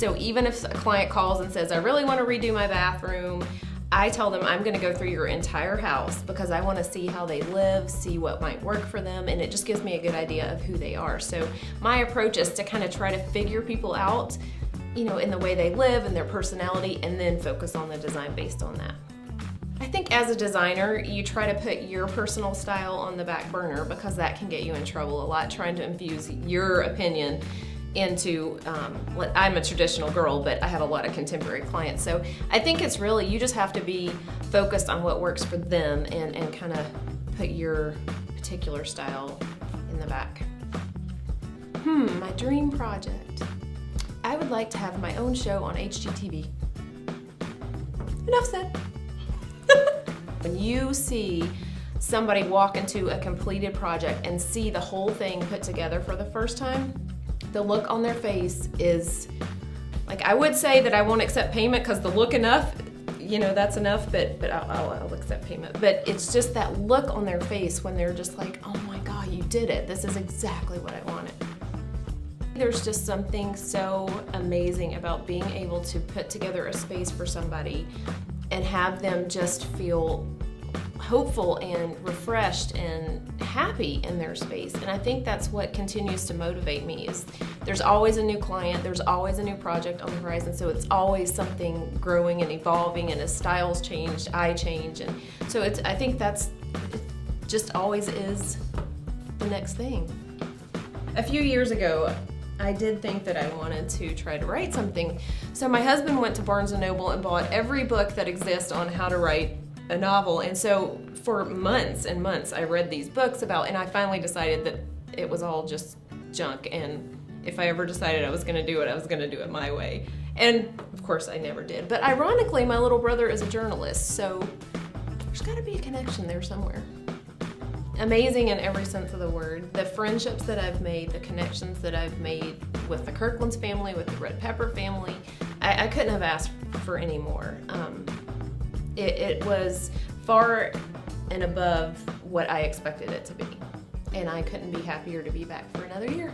So even if a client calls and says, I really want to redo my bathroom, I tell them I'm going to go through your entire house because I want to see how they live, see what might work for them, and it just gives me a good idea of who they are. So my approach is to kind of try to figure people out, you know, in the way they live and their personality, and then focus on the design based on that. I think as a designer, you try to put your personal style on the back burner because that can get you in trouble a lot, trying to infuse your opinion into, I'm a traditional girl, but I have a lot of contemporary clients. So I think it's really, you just have to be focused on what works for them and kind of put your particular style in the back. My dream project. I would like to have my own show on HGTV. Enough said. When you see somebody walk into a completed project and see the whole thing put together for the first time, the look on their face is, like, I would say that I won't accept payment because the look enough, you know, that's enough, but I'll accept payment. But it's just that look on their face when they're just like, oh my God, you did it. This is exactly what I wanted. There's just something so amazing about being able to put together a space for somebody and have them just feel hopeful and refreshed and happy in their space. And I think that's what continues to motivate me, is there's always a new client, there's always a new project on the horizon, so it's always something growing and evolving, and as styles change, I change, and so I think it just always is the next thing. A few years ago, I did think that I wanted to try to write something. So my husband went to Barnes & Noble and bought every book that exists on how to write a novel. And so for months and months, I read these books and I finally decided that it was all just junk. And if I ever decided I was gonna do it, I was gonna do it my way. And of course I never did. But ironically, my little brother is a journalist, so there's gotta be a connection there somewhere. Amazing in every sense of the word. The friendships that I've made, the connections that I've made with the Kirkland's family, with the Red Pepper family, I couldn't have asked for any more. It was far and above what I expected it to be, and I couldn't be happier to be back for another year.